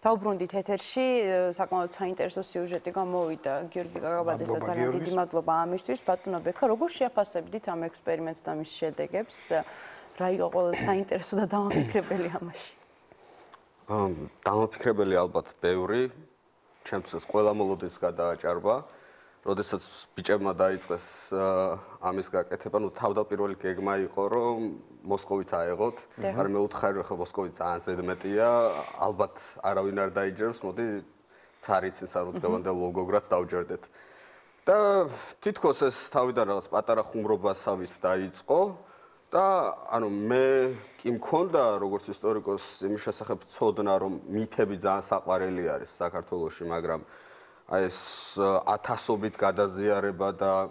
დავბრუნდით ეთერში, საკმაოდ საინტერესო სიუჟეტი გამოვიდა გიორგი გაგაბაძეს და ძალიან დიდი მადლობა ამისთვის. ბატონო ბექა, როგორ შეაფასებდით ამ ექსპერიმენტს და მის შედეგებს? რა იყო ყველაზე საინტერესო და დამაფიქრებელი ამაში? დამაფიქრებელი ალბათ ბევრი, ჩემთვის ყველა მოლოდინს გადააჭარბა. როდესაც ბიჭებმა დაიწყეს ამის გაკეთება, თავდაპირველი გეგმა იყო, რომ მოსკოვიც აეღოთ, მაგრამ მე ვუთხარი, რომ მოსკოვი ძალიან ზედმეტია, ალბათ არავინ არ დაიჯერებს, მოდი ცარიცინს არ უდევანდელ ვოლგოგრადს დავჯერდეთ. და თითქოს ეს თავიდან რაღაც პატარა ხუმრობასავით დაიწყო და ანუ მე კი მქონდა როგორც ისტორიკოს იმის შესახებ ცოდნა, რომ მითები ძალიან საყვარელი არის საქართველოში, მაგრამ ეს ათასობით გადაზიარება და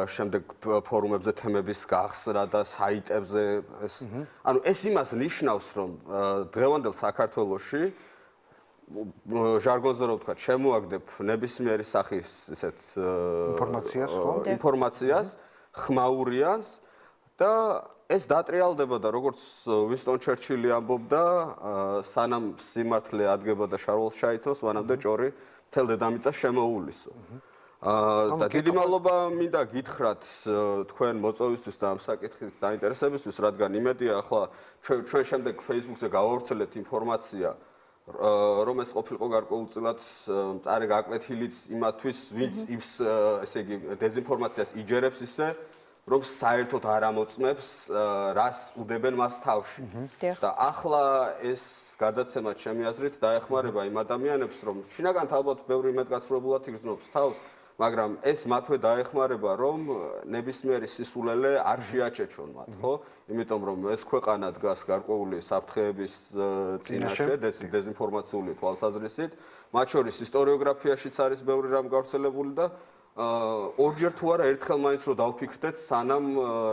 შემდეგ ფორუმებზე თემების გახსნა და საიტებზე ანუ ეს იმას ნიშნავს, რომ დღევანდელ საქართველოში ჟარგონზე რო ვთქვა, შემოაგდებ ნებისმიერი სახის ესეთ ინფორმაციას, ხმაურიას და ეს დატრიალდება და როგორც ვინსტონ ჩერჩილი ამბობდა, სანამ სიმართლე ადგება და შარვალს ჩაიცავს, მანამდე ჭორი მთელ დედამიწას შემოულისო. და დიდი მადლობა მინდა გითხრათ თქვენ მოწვევისთვის და ამ საკითხით დაინტერესებისთვის, რადგან იმედია ახლა ჩვენ შემდეგ Facebook-ზე გავავრცელებთ ინფორმაცია, რომ ეს ყოფილიყო გარკვეულწილად მწარე გაკვეთილიც იმათთვის, ვინც ის ესე იგი დეზინფორმაციას იჯერებს ისე, რომ საერთოდ არ ამოწმებს, რას უდებენ მას თავში. და ახლა ეს გადაცემა ჩემი აზრით დაეხმარება იმ ადამიანებს, რომ შინაგანად ალბათ ბევრი იმედგაცრუებულად იგრძნობს თავს, მაგრამ ეს მათვე დაეხმარება, რომ ნებისმიერი სისულელე არ შეაჩეჩონ მათ, ხო? იმიტომ რომ ეს ქვეყანა დგას გარკვეული საფრთხეების წინაშე, დეზინფორმაციული თვალსაზრისით, მათ შორის ისტორიოგრაფიაშიც არის ბევრი რამ გავრცელებული და ორჯერ თუ არა ერთხელ მაინც რო დავფიქრდეთ, სანამ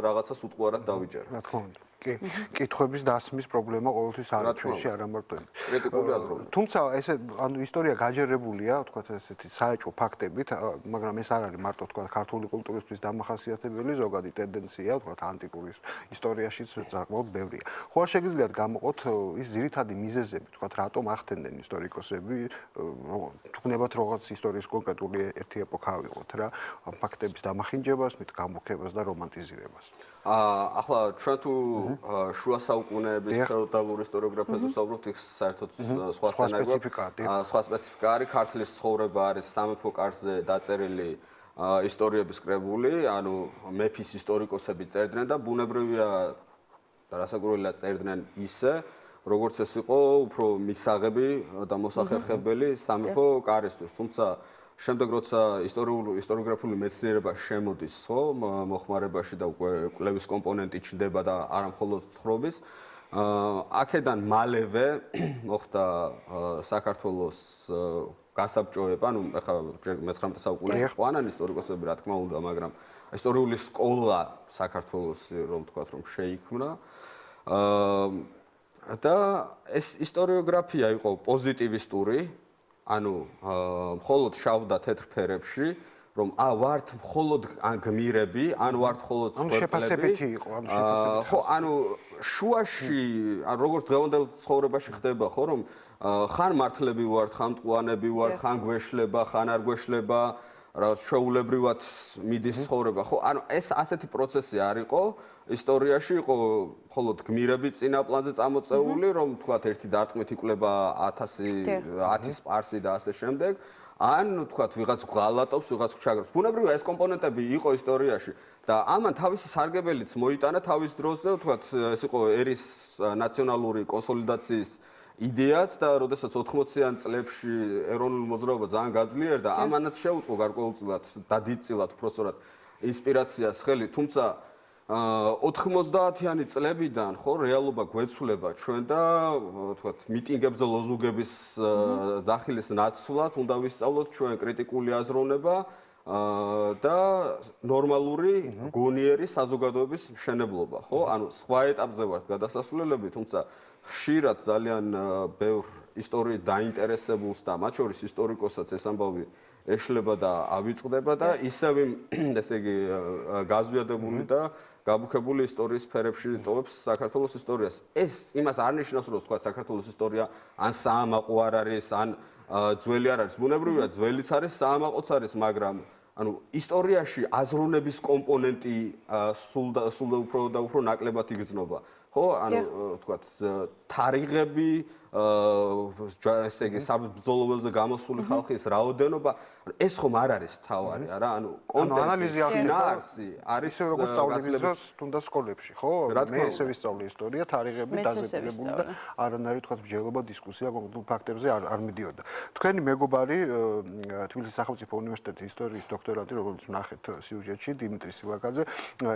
რაღაცას უტყუარად დავიჯერებთ. რა თქმა უნდა. კითხვების დასმის პრობლემა ყოველთვის არის ჩვენში, არა მარტო ეს. კრიტიკული აზროვნება. თუმცა ესე ანუ ისტორია გაჯერებულია, თქვა ესეთი საეჭვო ფაქტებით, მაგრამ ეს არ არის მარტო თქვა ქართული კულტურისთვის დამახასიათებელი ზოგადი ტენდენცია, თქვა ანტიკური ისტორიაშიც საკმაოდ ბევრია. ხო არ შეგიძლიათ გამოყოთ ის ძირითადი მიზეზები, თქვა რატომ ახდენდნენ ისტორიკოსები, თქნებათ რაღაც ისტორიის კონკრეტული ერთი ეპოქა ავიღოთ რა, ფაქტების დამახინჯებას, მით გამოქებას და რომანტიზირებას. ახლა ჩვენ თუ შუა საუკუნეების ფეოდალური ისტორიოგრაფიაზე ვსაუბრობთ, იქ საერთოდ სხვა სპეციფიკა არის, ქართლის ცხოვრება არის სამეფო კარზე დაწერილი ისტორიების კრებული, ანუ მეფის ისტორიკოსები წერდნენ და ბუნებრივია და რასაკვირველია წერდნენ ისე, როგორც ეს იყო უფრო მისაღები და მოსახერხებელი სამეფო კარისთვის, თუმცა შემდეგ როცა ისტორიოგრაფიული მეცნიერება შემოდის, ხო, მოხმარებაში და უკვე კვლევის კომპონენტი ჩნდება და არა მხოლოდ თხრობის, აქედან მალევე მოხდა საქართველოს გასაბჭოება, ანუ ახლა 19 საუკუნეში ყვანან ისტორიკოსები, რა თქმა უნდა, მაგრამ ისტორიული სკოლა საქართველოს, რომ ვთქვათ, რომ შეიქმნა. და ეს ისტორიოგრაფია იყო პოზიტივისტური, ანუ მხოლოდ შავ და თეთრ ფერებში, რომ ვართ მხოლოდ გმირები, ან ვართ მხოლოდ სპორტლები. შეფასებითი იყო, ანუ შეფასებითი. ხო, ანუ შუაში, ან როგორც დღევანდელ ცხოვრებაში ხდება, ხო, რომ ხან მართლები ვართ, ხან მტყუანები ვართ, ხან გვეშლება, ხან არ გვეშლება, რაღაც ჩვეულებრივად მიდის ცხოვრება, ხო? ანუ ეს ასეთი პროცესი არ იყო, ისტორიაში იყო მხოლოდ გმირები წინა პლანზე წამოწეული, რომ თქვათ ერთი დარტყმით იკვლება 1000 სპარსი და ასე შემდეგ, ან თქვათ ვიღაც ღალატობს, ვიღაც ჩაგრებს. ბუნებრივია ეს კომპონენტები იყო ისტორიაში და ამან თავისი სარგებელიც მოიტანა თავის დროზე, თქვათ ეს იყო ერის ნაციონალური კონსოლიდაციის იდეაც და როდესაც 80-იან წლებში ეროვნული მოძრაობა ძალიან გაძლიერდა, ამანაც შეუწყო გარკვეულწილად და დიდწილად უბრალოდ ინსპირაციას ხელი, თუმცა 90-იანი წლებიდან ხო რეალობა გვეცვლება ჩვენ და ვთქვათ მიტინგებზე ლოზუნგების ძახილის ნაცვლად უნდა ვისწავლოთ ჩვენ კრიტიკული აზროვნება და ნორმალური გონიერი საზოგადოების მშენებლობა, ხო? ანუ სხვა ეტაპზე ვართ გადასასვლელები, თუმცა ხშირად ძალიან ბევრ ისტორიით დაინტერესებულს და მათ შორის ისტორიკოსაც ეს ამბავი ეშლება და ავიწყდება და ისევ ესე იგი გაზვიადებული და გაბუქებული ისტორიის სფერებში ტოვებს საქართველოს ისტორიას. ეს იმას არ ნიშნავს, რომ თქვა საქართველოს ისტორია ან საამაყო არ არის, ან ძველი არ არის. ბუნებრივია, ძველიც არის, საამაყოც არის, მაგრამ ანუ ისტორიაში აზროვნების კომპონენტი სულ და უფრო ნაკლებად იგრძნობა. ხო, ანუ თქვა თარიღები, ესე იგი საბრძოლო ველზე გამოსული ხალხის რაოდენობა, ეს ხომ არ არის თავარი, არა? ანუ ანალიზი არისი არის ისე როგორც სწავლების დროს თუნდაც სკოლებში, ხო? მე ესე ვისწავლე ისტორია, თარიღები დაზიანებული და არანაირი თქვა მსჯელობა, დისკუსია კონკრეტულ ფაქტებზე არ მიდიოდა. თქვენი მეგობარი თბილისის სახელმწიფო უნივერსიტეტის ისტორიის დოქტორანტი, როგორც ვნახეთ სიუჟეტში, დიმიტრი სილაკაძე,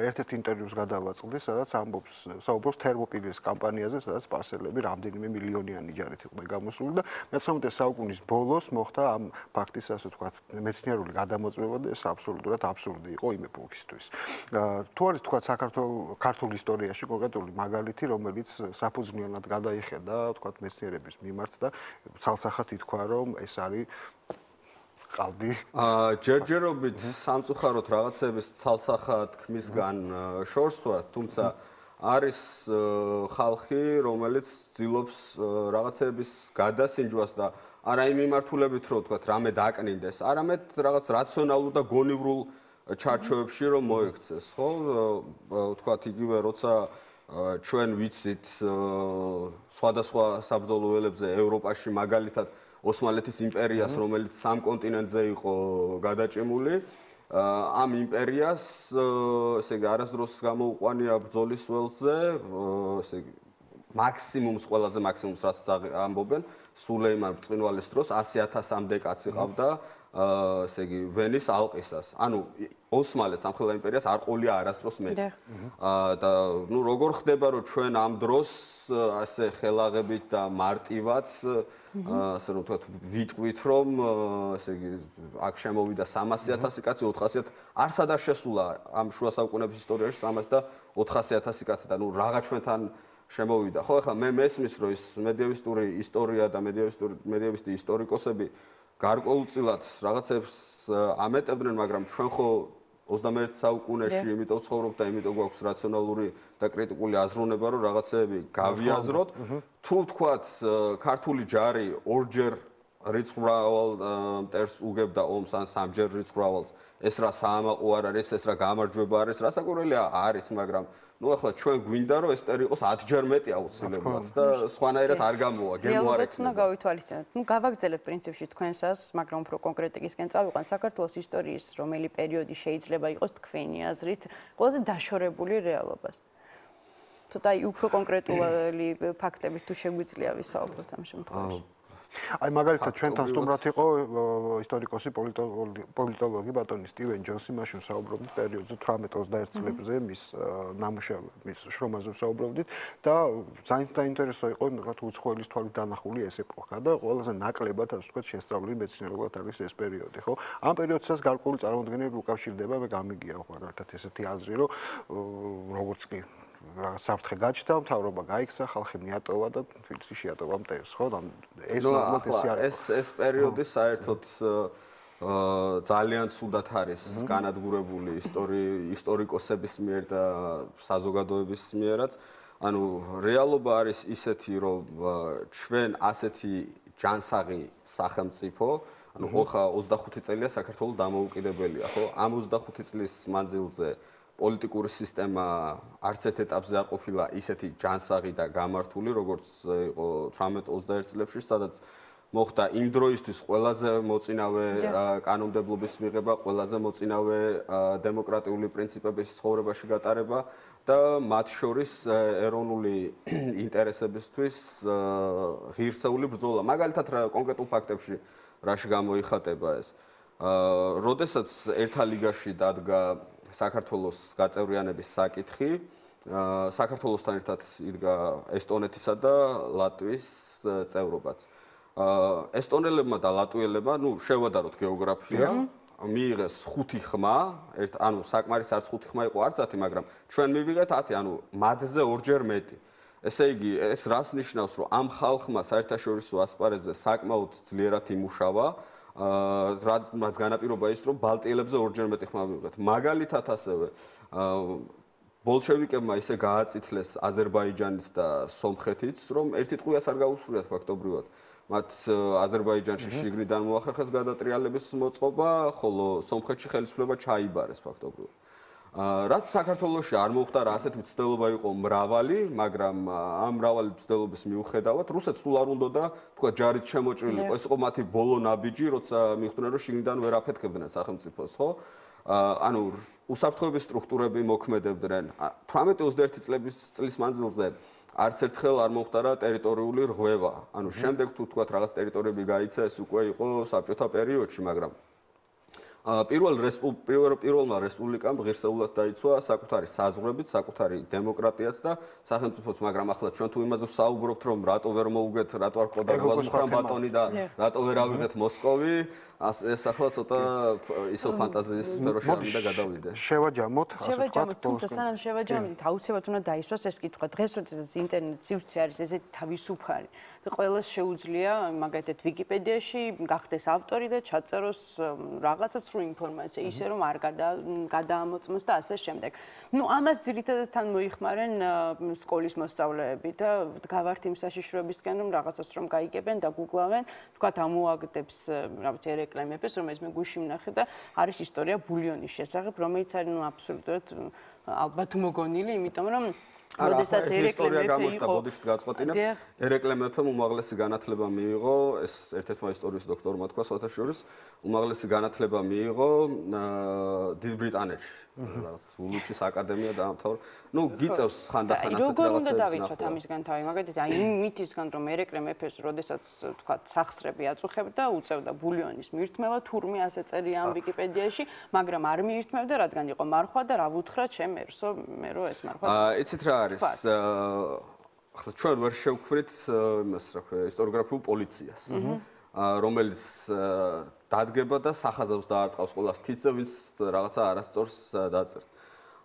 ერთ-ერთ ინტერვიუს გადავაწყდეს, სადაც საუბრობს თერმოპილის კამპანიაზე, სადაც სპარსელები რამდენიმე მილიონიანი ჯარით იყვნენ გამოსული და მე-19 საუკუნის ბოლოს მოხდა ამ ფაქტის, ასე ვთქვათ, მეცნიერული გადამოწმება და ეს აბსოლუტურად აბსურდი იყო იმ ეპოქისთვის. თუ არის თქვა ქართულ ისტორიაში კონკრეტული მაგალითი, რომელიც საფუძვლიანად გადაიხედა, თქვა მეცნიერების მიმართ და ცალსახად ითქვა, რომ ეს არის qalbi ჯერჯერობით სამწუხაროდ რაღაცების ცალსახად ქმისგან შორს ვარ, თუმცა არის ხალხი, რომელიც ცდილობს რაღაცების გადასინჯვას და არა იმ მიმართულებით, რომ თქვა რამე დაკნინდეს, არამედ რაღაც რაციონალურ და გონივრულ ჩარჩოებში რომ მოექცეს, ხო? თქვა იგივე როცა ჩვენ ვიცით სხვადასხვა საბრძოლო ველებზე ევროპაში მაგალითად ოსმალეთის იმპერიას, რომელიც სამ კონტინენტზე იყო გადაჭიმული, ამ იმპერიას, ესე იგი, არასდროს გამოუყვანია ბრძოლის ველზე, ესე იგი, მაქსიმუმს, ყველაზე მაქსიმუმს რაც ამბობენ, სულეიმან ბრწყინვალის დროს 100,000-მდე კაცი ყავდა, ესე იგი, ვენის ალყისას. ანუ ოსმალეთს ამხელა იმპერიას არ ყოლია არასდროს მეტი. და ნუ როგორ ხდება, რომ ჩვენ ამ დროს ასე ხელაღებით და მარტივად, ასე რომ ვთქვათ, ვიტყვით, რომ ესე იგი, აქ შემოვიდა 300,000 კაცი, 400,000 არსად არ შესულა ამ შუა საუკუნეების ისტორიაში 300 და 400,000 კაცი და ნუ რაღა ჩვენთან შემოვიდა. ხო, ახლა მე მესმის, რომ ის მედიევისტური ისტორია და მედიევისტი ისტორიკოსები გარკვეულწილად რაღაცებს ამეტებდნენ, მაგრამ ჩვენ ხო 21 საუკუნეში იმიტომ ვცხოვრობ და იმიტომ გვაქვს რაციონალური და კრიტიკული აზროვნება, რომ რაღაცები გავიაზროთ. თუ თქვათ, ქართული ჯარი ორჯერ რიცხმრავალ მტერს უგებდა ომს ან სამჯერ რიცხმრავალს, ეს რა საამაყო არ არის, ეს რა გამარჯვება არის, რასაკვირველია არის, მაგრამ ნუ ახლა ჩვენ გვინდა რომ ეს ტერი იყოს 10-ჯერ მეტი აუცილებლად და სხვანაირად არ გამოვა, გემოარეკ. უნდა გავითვალისწინოთ. ნუ გავაგრძელებთ პრინციპში თქვენსას, მაგრამ უფრო კონკრეტიკისკენ წავიყვან საქართველოს ისტორიის რომელი პერიოდი შეიძლება იყოს თქვენი აზრით ყველაზე დაშორებული რეალობას. ცოტა უფრო კონკრეტული ფაქტებით თუ შეგვიძლია ვისაუბროთ ამ შემთხვევაში. აი მაგალითად ჩვენთან სტუმრად იყო ისტორიკოსი პოლიტოლოგი ბატონი სტივენ ჯონსი, მაშინ საუბრობდით პერიოდზე 18-21 წლებზე მის ნამუშევრის შრომაზე საუბრობდით და ძალიან დაინტერესო იყო იმათ უცხოელის თვალით დანახული ეს ეპოქა და ყველაზე ნაკლებად ასე ვთქვათ შესწავლილი მეცნიერულად არის ეს პერიოდი, ხო? ამ პერიოდსაც გარკვეული წარმოდგენები უკავშირდება, მე გამიგია მაგალითად ესეთი აზრი, რომ როგორც კი საფრთხე გაჩნდა, მთავრობა გაიქცა, ხალხი მიატოვა და თბილისში შეატოვა მტერს, ხო? ეს ნამდვილად ეს არის. ეს პერიოდი საერთოდ ძალიან ცუდად არის განადგურებული ისტორიკოსების მიერ და საზოგადოების მიერაც. ანუ რეალობა არის ისეთი, რომ ჩვენ ასეთი ჯანსაღი სახელმწიფო, ანუ ხა 25 წელია საქართველოს დამოუკიდებელია, ხო? ამ 25 წლის მანძილზე პოლიტიკური სისტემა არც ერთ ეტაპზე არ ყოფილა ისეთი ჯანსაღი და გამართული, როგორც იყო 18-21 წლებში, სადაც მოხდა იმ დროისთვის ყველაზე მოწინავე კანონმდებლობის მიღება, ყველაზე მოწინავე დემოკრატიული პრინციპების ცხოვრებაში გატარება და მათ შორის ეროვნული ინტერესებისთვის ღირსეული ბრძოლა. მაგალითად, კონკრეტულ ფაქტებში რაში გამოიხატება ეს. როდესაც ერთა ლიგაში დადგა საქართველოს გაწევრიანების საკითხი, საქართველოსთან ერთად იდგა ესტონეთისა და ლატვიის წევრობაც. ესტონელებმა და ლატვიელებმა, ნუ შევადაროთ გეოგრაფია, მიიღეს 5 ხმა, ანუ საკმარის არც 5 ხმა იყო არც 10, მაგრამ ჩვენ მივიღეთ 10, ანუ მათზე ორჯერ მეტი. ესე იგი, ეს რას ნიშნავს, რომ ამ ხალხმა საერთაშორისო ასპარეზზე საკმაოდ ძლიერად იმუშავა, რაც განაპირობა ის, რომ ბალტიელებზე ორჯერ მეტი ხმა მიიღეთ. მაგალითად ასევე ბოლშევიკებმა ისე გააწითლეს აზერბაიჯანის და სომხეთიც, რომ ერთი ტყვიას არ გაუსწრიათ ფაქტობრივად. მათ აზერბაიჯანში შიგნიდან მოახერხეს გადატრიალების მოწყობა, ხოლო სომხეთში ხელისუფლება ჩაიბარეს ფაქტობრივად. რაც საქართველოში არ მომხდარა, ასეთი მცდელობა იყო მრავალი, მაგრამ ამ მრავალი მცდელობის მიუხედავად რუსეთს სულ არ უნდოდა, თქვა ჯარით შემოჭრილიყო. ეს იყო მათი ბოლო ნაბიჯი, როცა მიხვდნენ, რომ შიგნიდან ვერ აფეთქებდნენ სახელმწიფოს, ხო? ანუ უსაფრთხოების სტრუქტურები მოქმედებდნენ. 18-21 წლის მანძილზე არც ერთხელ არ მომხდარა ტერიტორიული რღვევა. ანუ შემდეგ თუ თქვა რაღაც ტერიტორიები გაიცა, ეს უკვე იყო საბჭოთა პერიოდში, მაგრამ პირველმა რესპუბლიკამ ღირსეულად დაიცვა საკუთარი საზღვრებით, საკუთარი დემოკრატიაც და სახელმწიფოც, მაგრამ ახლა ჩვენ თუ იმაზე ვსაუბრობთ, რომ რატო ვერ მოუგეთ, რატო არ ყოდა მუხრან ბატონი და რატო ვერ ავიღეთ მოსკოვი, ეს ახლა ცოტა ისო ფანტაზიის სფეროში არ უნდა გადავიდე. შევაჯამოთ, ასე ვთქვათ, თუმცა სანამ შევაჯამოთ, აუცილებლად უნდა დაისვას ეს კითხვა. დღეს როდესაც ინტერნეტ სივრცე არის ესეთი თავისუფალი და ყველას შეუძლია მაგათად ვიკიპედიაში გახდეს ავტორი და ჩაწეროს რაღაცა სრულ ინფორმაცია, ისე რომ არ გადაამოწმოს და ასე შემდეგ. ნუ ამას ძირითადად თან მოიხმარენ სკოლის მოსწავლეები და გავართ იმ საშიშროებისკენ, რომ რაღაცას რომ გაიგებენ და გუგლავენ, თქვათ ამოაგდებს, რა ვიცი, ეკრემებს, რომელიც მე გუში ვნახე და არის ისტორია ბულიონის შესახებ, რომელიც არის ნუ აბსოლუტურად ალბათ მოგონილი, იმიტომ რომ როდესაც ერეკლე მეფე იყო, ბოდიშით გაწყვეტინა, ერეკლე მეფემ უმაღლესი განათლება მიიღო, ეს ერთ-ერთმა ისტორიის დოქტორმა თქვა საერთაშორის, უმაღლესი განათლება მიიღო დიდ ბრიტანეთში, რაღაც ულუჩის აკადემია დაამთავრა. ნუ გიწევს ხანდახან ასეთ რაღაცებს. როგორ უნდა დავიცვათ ამისგან თავი? მაგალითად, აი იმ მითისგან, რომ ერეკლე მეფეს, როდესაც თქვა სახსრები აწუხებდა, უწევდა ბულიონის მირთმევა, თურმე ასე წერია ამ ვიკიპედიაში, მაგრამ არ მიირთმევდა, რადგან იყო მარხვა და რა ვუთხრა ჩემ ერსო, მე რო ეს მარხვა. იცით რა არის? ახლა ჩვენ ვერ შევქმნით იმას, რა ქვია, ისტორიოგრაფიულ პოლიციას, რომელიც დადგება და სახაზავს დაარტყავს ყველას თითზე, ვინც რაღაცა არასწორს დაწერს.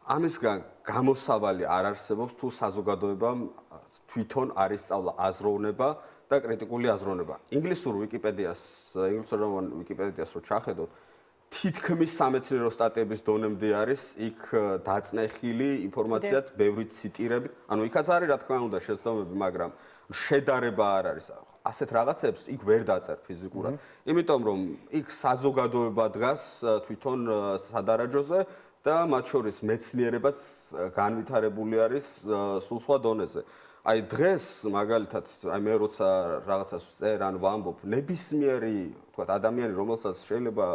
ამისგან გამოსავალი არ არსებობს, თუ საზოგადოებამ თვითონ არ ისწავლა აზროვნება და კრიტიკული აზროვნება. ინგლისურ ვიკიპედიას რო ჩახედოთ, თითქმის სამეცნიერო სტატიების დონემდე არის იქ დაწნეხილი ინფორმაციაც, ბევრი ციტირები. ანუ იქაც არის რა თქმა უნდა შეცდომები, მაგრამ შედარება არ არის. ასეთ რაღაცებს იქ ვერ დაწერ ფიზიკურად. იმიტომ რომ იქ საზოგადოება დგას თვითონ სადარაჯოზე და მათ შორის მეცნიერებაც განვითარებული არის სულ სხვა დონეზე. აი დღეს მაგალითად, აი მე როცა რაღაცას ვწერ ან ვამბობ, ნებისმიერი, თქვათ, ადამიანი, რომელსაც შეიძლება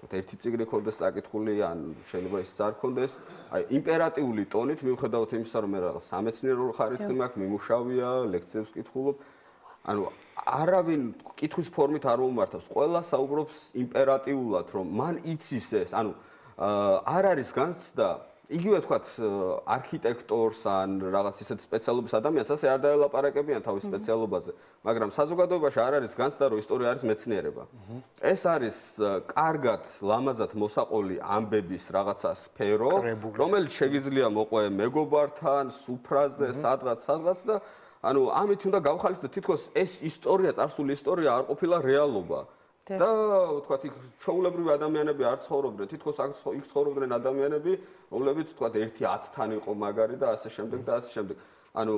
ერთი წიგნი ქონდეს წაკითხული, ან შეიძლება ისიც არ ქონდეს, აი იმპერატიული ტონით, მიუხედავად იმისა, რომ მე რაღაც სამეცნიერო ხარისხი მაქვს, მიმუშავია, ლექციებს ვკითხულობ, ანუ არავინ კითხვის ფორმით არ მომართავს, ყველა საუბრობს იმპერატიულად, რომ მან იცის ეს, ანუ არ არის განცდა, იგივე თქვათ, არქიტექტორს ან რაღაც ისეთ სპეციალობის ადამიანს ასე არ დაელაპარაკებიან თავის სპეციალობაზე, მაგრამ საზოგადოებაში არ არის განცდა, რომ ისტორია არის მეცნიერება. ეს არის კარგად, ლამაზად მოსაყოლი ამბების რაღაცა სფერო, რომელიც შეგიძლია მოყვე მეგობართან, სუფრაზე, სადღაც და ანუ ამით უნდა გავხალისდეთ, თითქოს ეს ისტორია, წარსული ისტორია არ ყოფილა რეალობა. და თქვათ, იქ ჩვეულებრივი ადამიანები არ ცხოვრობდნენ, თითქოს იქ ცხოვრობდნენ ადამიანები, რომლებიც თქვათ 1-10-თან იყო მაგარი და ასე შემდეგ და ასე შემდეგ. ანუ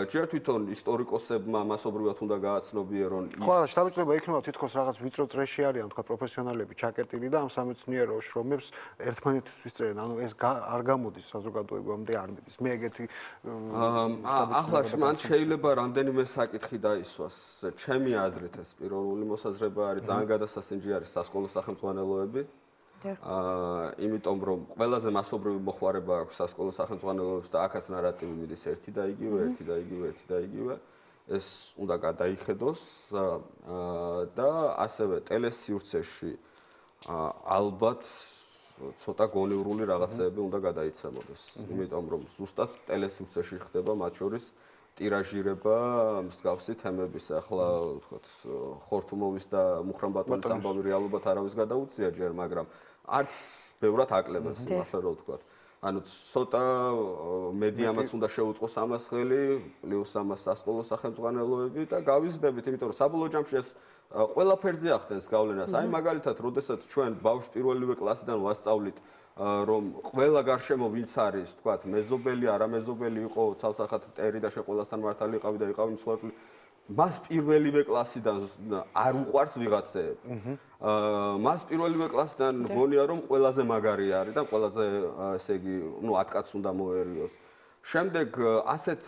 ჯერ თვითონ ისტორიკოსებმა მასობრივად უნდა გააცნობიერონ ის. ხო, შთაბეჭდილება იქნება თითქოს რაღაც ვიწრო წრეში არიან, თქვათ, პროფესიონალები ჩაკეტილი და ამ სამეცნიერო შრომებს ერთმანეთს ვისწერენ. ანუ ეს არ გამოდის საზოგადოებამდე არ მიდის. მე ეგეთი ახლა მან შეიძლება რამდენიმე საკითხი დაისვას. ჩემი აზრით ეს პირველი მოსაზრება არის, ძალიან გადასასინჯი არის სასკოლო სახელმძღვანელოები. იმიტომ რომ ყველაზე მასობრივი მოხმარება აქვს სასკოლო სახელმძღვანელოებს და აქაც ნარატივი მიდის ერთი და იგივე. ეს უნდა გადაიხედოს და ასევე ტელესივრცეში ალბათ ცოტა გონივრული რაღაცეები უნდა გადაიცემოდეს. იმიტომ რომ ზუსტად ტელესივრცეში ხდება მათ შორის ტირაჟირება მსგავსი თემების, ახლა ვთქვათ, ხორთუმოვის და მუხრან ბატონის ამბავი რეალობად არავის გადაუწია ჯერ, მაგრამ არც ბევრად აკლებენ სიმართლე რო ვთქვათ. ანუ ცოტა მედიამაც უნდა შეუწყოს ამას ხელი, პლუს ამას სასკოლო სახელმძღვანელოები და გავიზრდებით, იმიტომ რომ საბოლოო ჯამში ეს ყველაფერზე ახდენს გავლენას. აი მაგალითად, როდესაც ჩვენ ბავშვს პირველივე კლასიდან ვასწავლით რომ ყველა გარშემო ვინც არის, თქვათ, მეზობელი, არამეზობელი იყო, ცალსახად მტერი და შე ყველასთან მართალი იყავი და იყავი მსხვერპლი. მას პირველივე კლასიდან არ უყვარს ვიღაცეები. მას პირველივე კლასიდან გონია რომ ყველაზე მაგარი არის და ყველაზე ესე იგი, ნუ 10 კაცს უნდა მოერიოს. შემდეგ ასეთ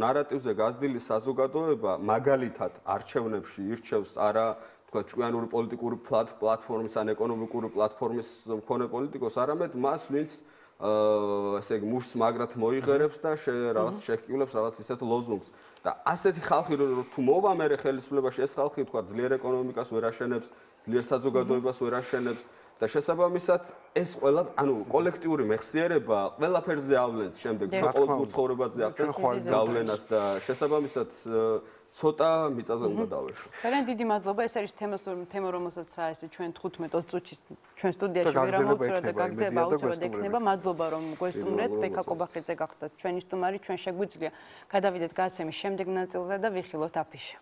ნარატივზე გაზრდილი საზოგადოება მაგალითად არჩევნებში ირჩევს არა თქვა ჭკვიანური პოლიტიკური პლატფორმის ან ეკონომიკური პლატფორმის მქონე პოლიტიკოს, არამედ მას ვინც ესე იგი მუშს მაგრად მოიღერებს და რაღაც შეკივლებს რაღაც ისეთ ლოზუნგს. და ასეთი ხალხი თუ მოვა მერე ხელისუფლებაში, ეს ხალხი თქვა ძლიერ ეკონომიკას ვერ აშენებს, ძლიერ საზოგადოებას ვერ აშენებს და შესაბამისად ეს ყველა ანუ კოლექტიური მეხსიერება ყველაფერზე ავლენს შემდეგ ყოველდღიურ ცხოვრებაზე ახდენს გავლენას და შესაბამისად ცოტა მიწაზე უნდა დავეშოთ. ძალიან დიდი მადლობა. ეს არის თემა, რომელსაც ესე ჩვენ 15-20 წუთში ჩვენ სტუდიაში ვერ ამოვწურა და გაგზავნა აუცილებლად ექნება. მადლობა რომ გვესტუმრეთ. ბექა კობახიძე გახდათ ჩვენი სტუმარი. ჩვენ შეგვიძლია გადავიდეთ გადაცემის შემდეგ ნაწილზე და ვიხილოთ აფიში.